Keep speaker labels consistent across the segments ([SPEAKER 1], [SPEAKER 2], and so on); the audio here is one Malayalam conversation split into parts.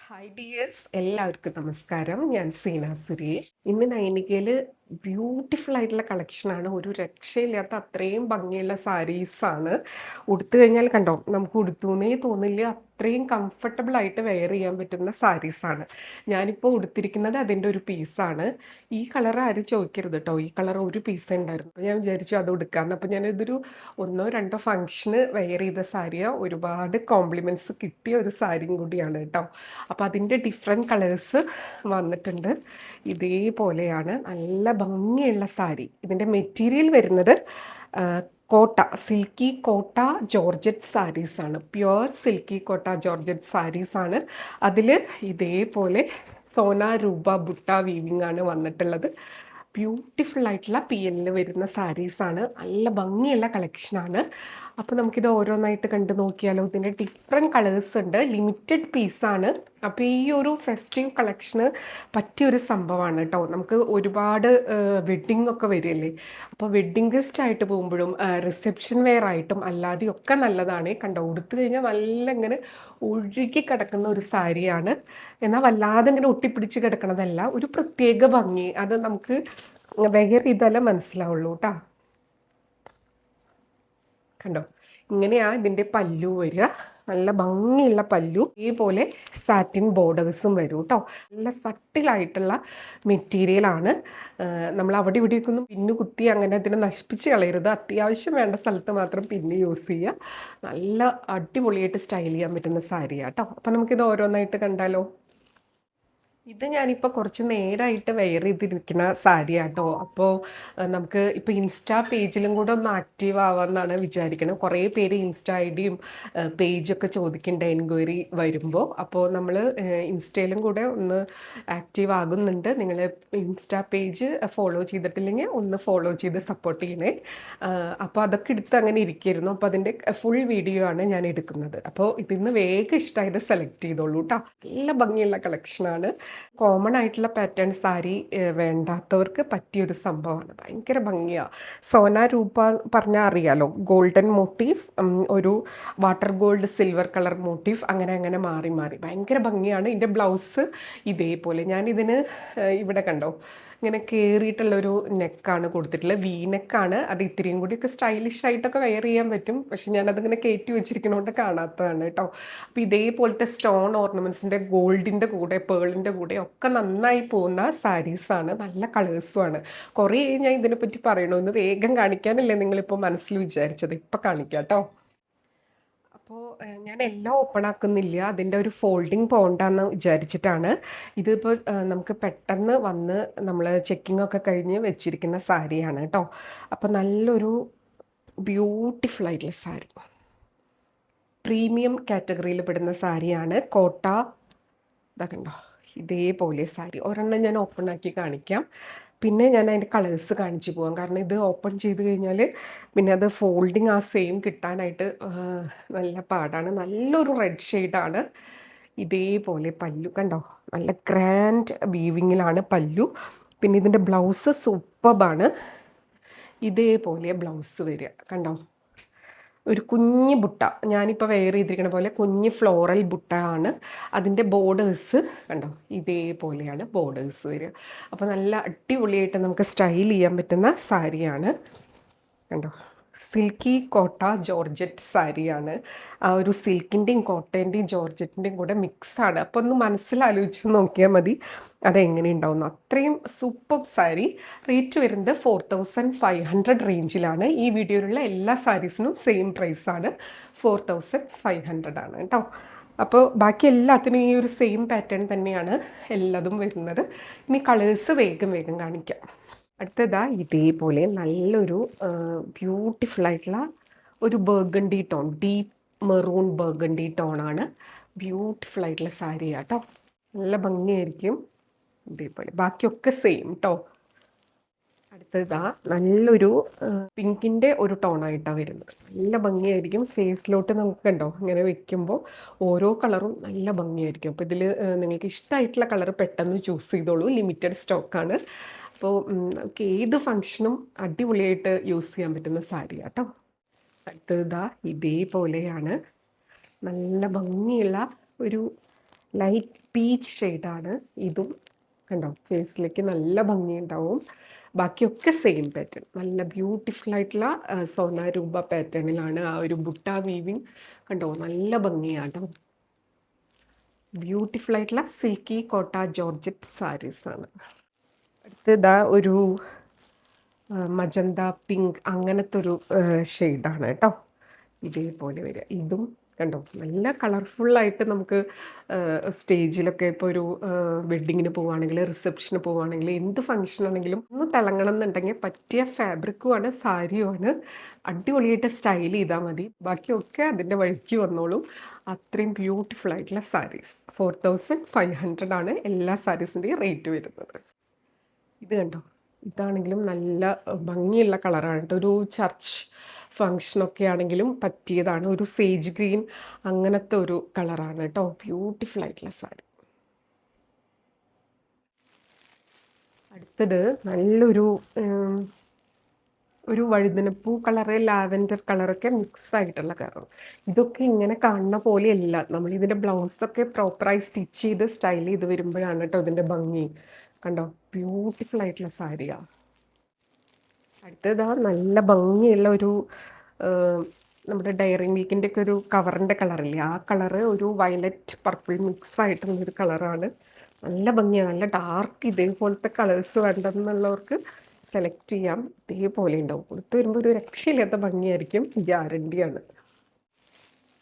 [SPEAKER 1] ഹായ് ഡിയേഴ്സ്, എല്ലാവർക്കും നമസ്കാരം. ഞാൻ സീന സുരേഷ്. ഇന്ന് നൈനികയിൽ ബ്യൂട്ടിഫുൾ ആയിട്ടുള്ള കളക്ഷനാണ്. ഒരു രക്ഷയില്ലാത്ത അത്രയും ഭംഗിയുള്ള സാരീസാണ്. ഉടുത്തു കഴിഞ്ഞാൽ കണ്ടോ, നമുക്ക് ഉടുത്തൂന്നേ തോന്നില്ല, അത്രയും കംഫർട്ടബിൾ ആയിട്ട് വെയർ ചെയ്യാൻ പറ്റുന്ന സാരീസാണ്. ഞാനിപ്പോൾ ഉടുത്തിരിക്കുന്നത് അതിൻ്റെ ഒരു പീസാണ്. ഈ കളർ ആരും ചോദിക്കരുത് കേട്ടോ, ഈ കളർ ഒരു പീസ് ഉണ്ടായിരുന്നു. അപ്പോൾ ഞാൻ വിചാരിച്ചു അത് ഉടുക്കാമെന്ന്. അപ്പോൾ ഞാനിതൊരു ഒന്നോ രണ്ടോ ഫംഗ്ഷന് വെയർ ചെയ്ത സാരിയാണ്. ഒരുപാട് കോംപ്ലിമെൻറ്റ്സ് കിട്ടിയ ഒരു സാരിയും കൂടിയാണ് കേട്ടോ. അപ്പോൾ അതിൻ്റെ ഡിഫറെൻറ്റ് കളേഴ്സ് വന്നിട്ടുണ്ട്. ഇതേപോലെയാണ് നല്ല ഭംഗിയുള്ള സാരി. ഇതിൻ്റെ മെറ്റീരിയൽ വരുന്നത് കോട്ട, സിൽക്കി കോട്ട ജോർജറ്റ് സാരീസാണ്. പ്യുവർ സിൽക്കി കോട്ട ജോർജറ്റ് സാരീസാണ്. അതിൽ ഇതേപോലെ സോന രൂപ ബുട്ട വീവിംഗ് ആണ് വന്നിട്ടുള്ളത്. ബ്യൂട്ടിഫുൾ ആയിട്ടുള്ള PL വരുന്ന സാരീസാണ്. നല്ല ഭംഗിയുള്ള കളക്ഷനാണ്. അപ്പോൾ നമുക്കിത് ഓരോന്നായിട്ട് കണ്ടു നോക്കിയാലോ. ഇതിൻ്റെ ഡിഫറെൻറ്റ് കളേഴ്സ് ഉണ്ട്. ലിമിറ്റഡ് പീസാണ്. അപ്പോൾ ഈ ഒരു ഫെസ്റ്റീവ് കളക്ഷന് പറ്റിയൊരു സംഭവമാണ് കേട്ടോ. നമുക്ക് ഒരുപാട് വെഡ്ഡിംഗ് ഒക്കെ വരികയല്ലേ, അപ്പോൾ വെഡ്ഡിംഗ് ഗസ്റ്റ് ആയിട്ട് പോകുമ്പോഴും റിസപ്ഷൻ വെയർ ആയിട്ടും അല്ലാതെയും ഒക്കെ നല്ലതാണ്. കണ്ടോ, ഉടുത്തു കഴിഞ്ഞാൽ നല്ല ഇങ്ങനെ ഒഴുകി കിടക്കുന്ന ഒരു സാരിയാണ്. എന്നാൽ വല്ലാതെ ഇങ്ങനെ ഒട്ടിപ്പിടിച്ച് കിടക്കണതല്ല, ഒരു പ്രത്യേക ഭംഗി. അത് നമുക്ക് വെയർ ചെയ്താലേ മനസ്സിലാവുള്ളൂ കേട്ടോ. കണ്ടോ, ഇങ്ങനെയാ ഇതിൻ്റെ പല്ലു വരിക. നല്ല ഭംഗിയുള്ള പല്ലു, ഇതേപോലെ സാറ്റിൻ ബോർഡേഴ്സും വരും കേട്ടോ. നല്ല സട്ടിലായിട്ടുള്ള മെറ്റീരിയലാണ്. നമ്മൾ അവിടെ ഇവിടെയൊക്കെ ഒന്നും പിന്നു കുത്തി അങ്ങനെ അതിനെ നശിപ്പിച്ച് കളയരുത്. അത്യാവശ്യം വേണ്ട സ്ഥലത്ത് മാത്രം പിന്നെ യൂസ് ചെയ്യുക. നല്ല അടിപൊളിയായിട്ട് സ്റ്റൈൽ ചെയ്യാൻ പറ്റുന്ന സാരിയാണ് കേട്ടോ. അപ്പം നമുക്കിത് ഓരോന്നായിട്ട് കണ്ടാലോ. ഇത് ഞാനിപ്പോൾ കുറച്ച് നേരമായിട്ട് വെയർ ചെയ്തിരിക്കുന്ന സാരിയാട്ടോ. അപ്പോൾ നമുക്ക് ഇപ്പോൾ ഇൻസ്റ്റാ പേജിലും കൂടെ ഒന്ന് ആക്റ്റീവ് ആവാമെന്നാണ് വിചാരിക്കുന്നത്. കുറേ പേര് ഇൻസ്റ്റാ ID-യും പേജൊക്കെ ചോദിക്കുന്നുണ്ട് എൻക്വയറി വരുമ്പോൾ. അപ്പോൾ നമ്മൾ ഇൻസ്റ്റയിലും കൂടെ ഒന്ന് ആക്റ്റീവ് ആകുന്നുണ്ട്. നിങ്ങൾ ഇൻസ്റ്റാ പേജ് ഫോളോ ചെയ്തിട്ടില്ലെങ്കിൽ ഒന്ന് ഫോളോ ചെയ്ത് സപ്പോർട്ട് ചെയ്യണേ. അപ്പോൾ അതൊക്കെ എടുത്ത് അങ്ങനെ ഇരിക്കുമായിരുന്നു. അപ്പോൾ അതിൻ്റെ ഫുൾ വീഡിയോ ആണ് ഞാൻ എടുക്കുന്നത്. അപ്പോൾ ഇതിന്ന് വേഗം ഇഷ്ടമായത് സെലക്ട് ചെയ്തോളൂ കേട്ടോ. നല്ല ഭംഗിയുള്ള കളക്ഷനാണ്. കോമൺ ആയിട്ടുള്ള പാറ്റേൺ സാരി വേണ്ടാത്തവർക്ക് പറ്റിയൊരു സംഭവമാണ്. ഭയങ്കര ഭംഗിയാണ്. സോന രൂപ പറഞ്ഞാൽ അറിയാലോ, ഗോൾഡൻ മോട്ടീഫ്, ഒരു water gold silver colour motif, അങ്ങനെ അങ്ങനെ മാറി മാറി ഭയങ്കര ഭംഗിയാണ്. ഇതിൻ്റെ ബ്ലൗസ് ഇതേപോലെ ഞാനിതിന് ഇവിടെ കണ്ടോ ഇങ്ങനെ കയറിയിട്ടുള്ളൊരു നെക്കാണ് കൊടുത്തിട്ടുള്ളത്. നെക്കാണ്. അത് ഇത്തിരിയും കൂടിയൊക്കെ സ്റ്റൈലിഷ് ആയിട്ടൊക്കെ വെയർ ചെയ്യാൻ പറ്റും. പക്ഷെ ഞാനതിങ്ങനെ കയറ്റി വെച്ചിരിക്കണോണ്ട് കാണാത്തതാണ് കേട്ടോ. അപ്പോൾ ഇതേപോലത്തെ സ്റ്റോൺ ഓർണമെൻറ്റ്സിൻ്റെ ഗോൾഡിൻ്റെ കൂടെ പേളിൻ്റെ കൂടെ ഒക്കെ നന്നായി പോകുന്ന സാരീസാണ്. നല്ല കളേഴ്സുമാണ്. കുറേ ഞാൻ ഇതിനെപ്പറ്റി പറയണമെന്ന് വേഗം കാണിക്കാനല്ലേ നിങ്ങളിപ്പോൾ മനസ്സിൽ വിചാരിച്ചത്. ഇപ്പം കാണിക്കാം കേട്ടോ. അപ്പോൾ ഞാൻ എല്ലാം ഓപ്പൺ ആക്കുന്നില്ല, അതിൻ്റെ ഒരു ഫോൾഡിങ് പോകണ്ടെന്ന് വിചാരിച്ചിട്ടാണ്. ഇതിപ്പോൾ നമുക്ക് പെട്ടെന്ന് വന്ന് നമ്മൾ ചെക്കിംഗ് ഒക്കെ കഴിഞ്ഞ് വെച്ചിരിക്കുന്ന സാരിയാണ് കേട്ടോ. അപ്പോൾ നല്ലൊരു ബ്യൂട്ടിഫുൾ ആയിട്ടുള്ള സാരി, പ്രീമിയം കാറ്റഗറിയിൽ പെടുന്ന സാരിയാണ്. കോട്ട ഇതാ കണ്ടോ, ഇതേപോലെ സാരി. ഒരെണ്ണം ഞാൻ ഓപ്പൺ ആക്കി കാണിക്കാം, പിന്നെ ഞാൻ അതിൻ്റെ കളേഴ്സ് കാണിച്ചു പോകാം. കാരണം ഇത് ഓപ്പൺ ചെയ്ത് കഴിഞ്ഞാൽ പിന്നെ അത് ഫോൾഡിങ് ആ സെയിം കിട്ടാനായിട്ട് നല്ല പാടാണ്. നല്ലൊരു റെഡ് ഷെയ്ഡാണ്. ഇതേപോലെ പല്ലു കണ്ടോ, നല്ല ഗ്രാൻഡ് വീവിങ്ങിലാണ് പല്ലു. പിന്നെ ഇതിൻ്റെ ബ്ലൗസ് സൂപ്പർബാണ്. ഇതേപോലെ ബ്ലൗസ് വരിക കണ്ടോ, ഒരു കുഞ്ഞ് ബുട്ട. ഞാനിപ്പോൾ വെയർ ചെയ്തിരിക്കുന്ന പോലെ കുഞ്ഞ് ഫ്ലോറൽ ബുട്ട ആണ്. അതിൻ്റെ ബോർഡേഴ്സ് കണ്ടോ, ഇതേപോലെയാണ് ബോർഡേഴ്സ് വരിക. അപ്പോൾ നല്ല അടിപൊളിയായിട്ട് നമുക്ക് സ്റ്റൈൽ ചെയ്യാൻ പറ്റുന്ന സാരിയാണ്. കണ്ടോ, സിൽക്കി കോട്ട ജോർജറ്റ് സാരിയാണ്. ആ ഒരു സിൽക്കിൻ്റെയും കോട്ടേൻ്റെയും ജോർജറ്റിൻ്റെയും കൂടെ മിക്സാണ്. അപ്പോൾ ഒന്ന് മനസ്സിലാലോചിച്ച് നോക്കിയാൽ മതി അതെങ്ങനെ ഉണ്ടാവുന്നു. അത്രയും സൂപ്പർ സാരി. റേറ്റ് വരുന്നത് 4500 റേഞ്ചിലാണ്. ഈ വീഡിയോയിലുള്ള എല്ലാ സാരീസിനും സെയിം പ്രൈസാണ്, 4500 ആണ് കേട്ടോ. അപ്പോൾ ബാക്കി എല്ലാത്തിനും ഈ ഒരു സെയിം പാറ്റേൺ തന്നെയാണ് എല്ലാതും വരുന്നത്. ഇനി കളേഴ്സ് വേഗം വേഗം കാണിക്കാം. അടുത്തതാ ഇതേപോലെ നല്ലൊരു ബ്യൂട്ടിഫുൾ ആയിട്ടുള്ള ഒരു burgundy tone, deep maroon burgundy ടോണാണ്. ബ്യൂട്ടിഫുൾ ആയിട്ടുള്ള സാരി കേട്ടോ. നല്ല ഭംഗിയായിരിക്കും. ഇതേപോലെ ബാക്കിയൊക്കെ സെയിം കേട്ടോ. അടുത്തതാ നല്ലൊരു പിങ്കിൻ്റെ ഒരു ടോണായിട്ടാണ് വരുന്നത്. നല്ല ഭംഗിയായിരിക്കും. ഫേസിലോട്ട് നമുക്ക് കണ്ടോ ഇങ്ങനെ വെക്കുമ്പോൾ ഓരോ കളറും നല്ല ഭംഗിയായിരിക്കും. അപ്പോൾ ഇതിൽ നിങ്ങൾക്ക് ഇഷ്ടമായിട്ടുള്ള കളർ പെട്ടെന്ന് ചൂസ് ചെയ്തോളൂ. ലിമിറ്റഡ് സ്റ്റോക്കാണ്. അപ്പോൾ നമുക്ക് ഏത് ഫങ്ഷനും അടിപൊളിയായിട്ട് യൂസ് ചെയ്യാൻ പറ്റുന്ന സാരി കേട്ടോ. അടുത്തതാ ഇതേപോലെയാണ്. നല്ല ഭംഗിയുള്ള ഒരു ലൈറ്റ് പീച്ച് ഷെയ്ഡാണ് ഇതും. കണ്ടോ, ഫേസിലേക്ക് നല്ല ഭംഗിയുണ്ടാവും. ബാക്കിയൊക്കെ സെയിം പാറ്റേൺ, നല്ല ബ്യൂട്ടിഫുൾ ആയിട്ടുള്ള സോന രൂപ പാറ്റേണിലാണ് ആ ഒരു ബുട്ട വീവിങ്. കണ്ടോ, നല്ല ഭംഗിയാട്ടോ. ബ്യൂട്ടിഫുൾ ആയിട്ടുള്ള സിൽക്കി കോട്ട ജോർജറ്റ് സാരീസ് ആണ്. അടുത്തതാ ഒരു മജന്ത പിങ്ക് അങ്ങനത്തെ ഒരു ഷെയ്ഡാണ് കേട്ടോ. ഇതേപോലെ വരിക. ഇതും കണ്ടോ, നല്ല കളർഫുള്ളായിട്ട് നമുക്ക് സ്റ്റേജിലൊക്കെ ഇപ്പോൾ ഒരു വെഡ്ഡിങ്ങിന് പോവുകയാണെങ്കിൽ, റിസപ്ഷന് പോവുകയാണെങ്കിൽ, എന്ത് ഫംഗ്ഷൻ ആണെങ്കിലും ഒന്ന് തിളങ്ങണം എന്നുണ്ടെങ്കിൽ പറ്റിയ ഫാബ്രിക്കുമാണ്, സാരിയുമാണ്. അടിപൊളിയായിട്ട് സ്റ്റൈൽ ചെയ്താൽ മതി, ബാക്കിയൊക്കെ അതിൻ്റെ വഴിക്ക് വന്നോളും. അത്രയും ബ്യൂട്ടിഫുൾ ആയിട്ടുള്ള സാരീസ്. 4500 ആണ് എല്ലാ സാരീസിൻ്റെയും റേറ്റ് വരുന്നത്. ഇത് കണ്ടോ, ഇതാണെങ്കിലും നല്ല ഭംഗിയുള്ള കളറാണ് കേട്ടോ. ഒരു ചർച്ച് ഫങ്ഷനൊക്കെ ആണെങ്കിലും പറ്റിയതാണ്. ഒരു സേജ് ഗ്രീൻ അങ്ങനത്തെ ഒരു കളറാണ് കേട്ടോ. ബ്യൂട്ടിഫുൾ ആയിട്ടുള്ള സാരി. അടുത്തത് നല്ലൊരു ഒരു വഴുതനപ്പൂ കളറ്, ലാവൻഡർ കളറൊക്കെ മിക്സ് ആയിട്ടുള്ള കളർ. ഇതൊക്കെ ഇങ്ങനെ കാണുന്ന പോലെയല്ല, നമ്മൾ ഇതിൻ്റെ ബ്ലൗസൊക്കെ പ്രോപ്പറായി സ്റ്റിച്ച് ചെയ്ത് സ്റ്റൈൽ ചെയ്ത് വരുമ്പോഴാണ് കേട്ടോ ഇതിൻ്റെ ഭംഗി. കണ്ടോ, ബ്യൂട്ടിഫുൾ ആയിട്ടുള്ള സാരിയാണ്. അടുത്തതാ നല്ല ഭംഗിയുള്ള ഒരു നമ്മുടെ ഡയറി മിൽക്കിൻ്റെ ഒക്കെ ഒരു കവറിൻ്റെ കളറില്ലേ, ആ കളറ് ഒരു വയലറ്റ് പർപ്പിൾ മിക്സ് ആയിട്ടുള്ളൊരു കളറാണ്. നല്ല ഭംഗിയാണ്. നല്ല ഡാർക്ക് ഇതേപോലത്തെ കളേഴ്സ് വേണ്ടെന്നുള്ളവർക്ക് സെലക്ട് ചെയ്യാം. ഇതേപോലെ ഉണ്ടാവും. കൊടുത്ത് വരുമ്പോൾ ഒരു രക്ഷയില്ലാത്ത ഭംഗിയായിരിക്കും, ഗ്യാരണ്ടിയാണ്.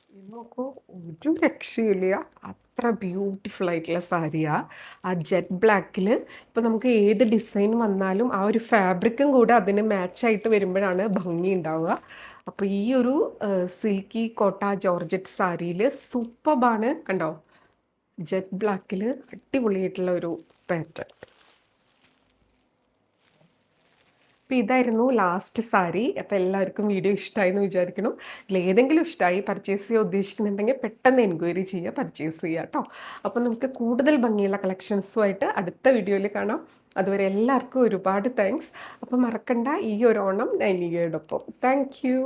[SPEAKER 1] ഇത് നോക്കൂ, ഒരു രക്ഷയില്ല, അത്ര ബ്യൂട്ടിഫുൾ ആയിട്ടുള്ള സാരിയാണ്. ആ ജെറ്റ് ബ്ലാക്കിൽ ഇപ്പോൾ നമുക്ക് ഏത് ഡിസൈൻ വന്നാലും ആ ഒരു ഫാബ്രിക്കും കൂടെ അതിന് മാച്ചായിട്ട് വരുമ്പോഴാണ് ഭംഗി ഉണ്ടാവുക. അപ്പോൾ ഈ ഒരു സിൽക്കി കോട്ട ജോർജറ്റ് സാരിയിൽ സൂപ്പർബാണ്. കണ്ടോ, ജെറ്റ് ബ്ലാക്കിൽ അടിപൊളിയായിട്ടുള്ള ഒരു പാറ്റേൺ. അപ്പോൾ ഇതായിരുന്നു ലാസ്റ്റ് സാരി. അപ്പോൾ എല്ലാവർക്കും വീഡിയോ ഇഷ്ടമായി എന്ന് വിചാരിക്കണം. ഏതെങ്കിലും ഇഷ്ടമായി പർച്ചേസ് ചെയ്യാൻ ഉദ്ദേശിക്കുന്നുണ്ടെങ്കിൽ പെട്ടെന്ന് എൻക്വയറി ചെയ്യുക, പർച്ചേസ് ചെയ്യുക കേട്ടോ. അപ്പോൾ നമുക്ക് കൂടുതൽ ഭംഗിയുള്ള കളക്ഷൻസുമായിട്ട് അടുത്ത വീഡിയോയിൽ കാണാം. അതുവരെ എല്ലാവർക്കും ഒരുപാട് താങ്ക്സ്. അപ്പോൾ മറക്കണ്ട, ഈ ഒരു ഓണം നൈനികയോടൊപ്പം. Thank you.